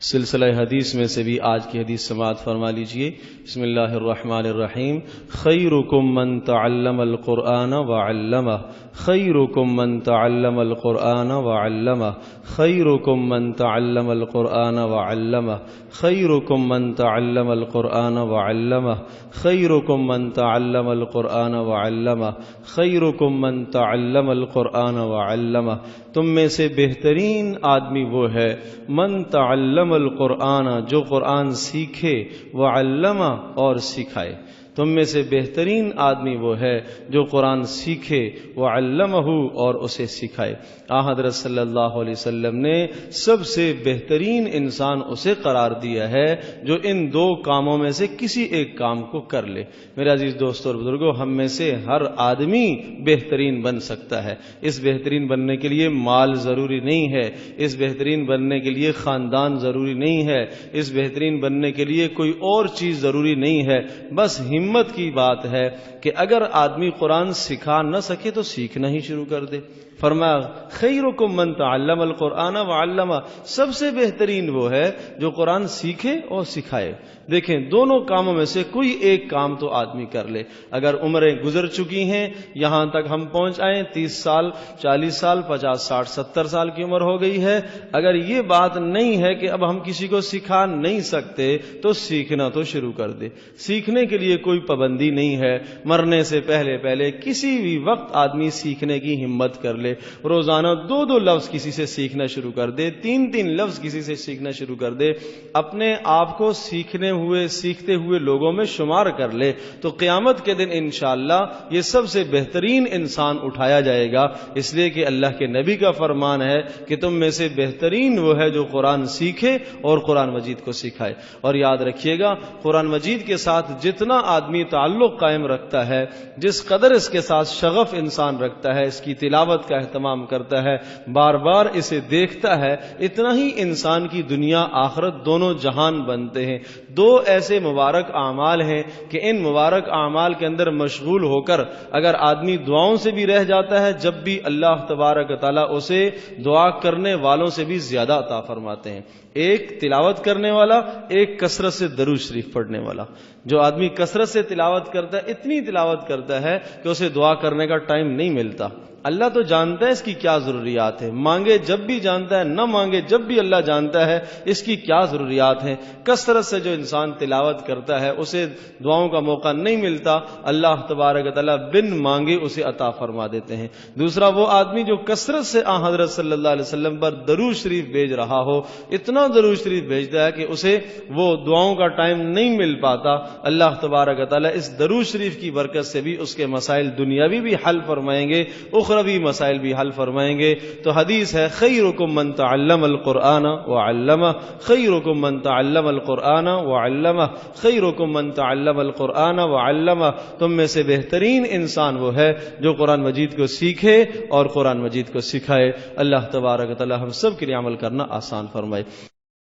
سلسلہ حدیث میں سے بھی آج کی حدیث سماعت فرما لیجئے۔ بسم اللہ الرحمن الرحیم۔ خیرکم من تعلم القرآن وعلمہ، خیرکم من تعلم القرآن وعلمہ، خیرکم من تعلم القرآن وعلمہ، خیرکم من تعلم القرآن وعلمہ، خیرکم من تعلم القرآن وعلمہ، خیرکم من تعلم القرآن وعلمہ۔ تم میں سے بہترین آدمی وہ ہے من تعلم القرآن، جو قرآن سیکھے، وعلمہ اور سکھائے۔ تم میں سے بہترین آدمی وہ ہے جو قرآن سیکھے، وعلمہ اور اسے سکھائے۔ حضرت صلی اللہ علیہ وسلم نے سب سے بہترین انسان اسے قرار دیا ہے جو ان دو کاموں میں سے کسی ایک کام کو کر لے۔ میرے عزیز دوستوں اور بزرگوں، ہم میں سے ہر آدمی بہترین بن سکتا ہے۔ اس بہترین بننے کے لیے مال ضروری نہیں ہے، اس بہترین بننے کے لیے خاندان ضروری نہیں ہے، اس بہترین بننے کے لیے کوئی اور چیز ضروری نہیں ہے، بس ہمت کی بات ہے کہ اگر آدمی قرآن سکھا نہ سکے تو سیکھنا ہی شروع کر دے۔ فرمایا خیرکم من تعلم القرآن وعلمہ، سب سے بہترین وہ ہے جو قرآن سیکھے اور سکھائے۔ دیکھیں، دونوں کاموں میں سے کوئی ایک کام تو آدمی کر لے۔ اگر عمریں گزر چکی ہیں، یہاں تک ہم پہنچ آئے، 30 سال 40 سال 50 60 70 سال کی عمر ہو گئی ہے، اگر یہ بات نہیں ہے کہ اب ہم کسی کو سکھا نہیں سکتے تو سیکھنا تو شروع کر دے۔ سیکھنے کے لیے کوئی پابندی نہیں ہے، مرنے سے پہلے کسی بھی وقت آدمی سیکھنے کی ہمت کر لے۔ روزانہ 2 لفظ کسی سے سیکھنا شروع کر دے، 3 لفظ کسی سے سیکھنا شروع کر دے، اپنے آپ کو سیکھتے ہوئے لوگوں میں شمار کر لے، تو قیامت کے دن انشاءاللہ یہ سب سے بہترین انسان اٹھایا جائے گا۔ اس لیے کہ اللہ کے نبی کا فرمان ہے کہ تم میں سے بہترین وہ ہے جو قرآن سیکھے اور قرآن مجید کو سکھائے۔ اور یاد رکھیے گا، قرآن مجید کے ساتھ جتنا آدمی تعلق قائم رکھتا ہے، جس قدر اس کے ساتھ شغف انسان رکھتا ہے، اس کی تلاوت کا اہتمام کرتا ہے، بار بار اسے دیکھتا ہے، اتنا ہی انسان کی دنیا آخرت دونوں جہان بنتے ہیں۔ 2 ایسے مبارک اعمال ہیں کہ ان مبارک اعمال کے اندر مشغول ہو کر اگر آدمی دعاؤں سے بھی رہ جاتا ہے، جب بھی اللہ تبارک تعالیٰ اسے دعا کرنے والوں سے بھی زیادہ عطا فرماتے ہیں۔ ایک تلاوت کرنے والا، ایک کثرت سے درود شریف پڑھنے والا۔ جو آدمی کثرت سے تلاوت کرتا ہے، اتنی تلاوت کرتا ہے کہ اسے دعا کرنے کا ٹائم نہیں ملتا۔ اللہ تو جانتا ہے اس کی کیا ضروریات ہیں، مانگے جب بھی جانتا ہے، نہ مانگے جب بھی اللہ جانتا ہے اس کی کیا ضروریات ہیں۔ کثرت سے جو انسان تلاوت کرتا ہے اسے دعاؤں کا موقع نہیں ملتا، اللہ تبارک تعالیٰ بن مانگے اسے عطا فرما دیتے ہیں۔ دوسرا وہ آدمی جو کثرت سے حضرت صلی اللہ علیہ وسلم پر درود شریف بھیج رہا ہو، اتنا درود شریف بھیجتا ہے کہ اسے وہ دعاؤں کا ٹائم نہیں مل پاتا، اللہ تبارک تعالیٰ اس درود شریف کی برکت سے بھی اس کے مسائل دنیاوی بھی حل فرمائیں گے، اخروی مسائل بھی حل فرمائیں گے۔ تو حدیث ہے خیرکم من تعلم القرآن وعلمہ، خیرکم من تعلم القرآن وعلمہ، خیرکم من تعلم القرآن وعلمہ۔ تم میں سے بہترین انسان وہ ہے جو قرآن مجید کو سیکھے اور قرآن مجید کو سکھائے۔ اللہ تبارک تعالی ہم سب کے لیے عمل کرنا آسان فرمائے۔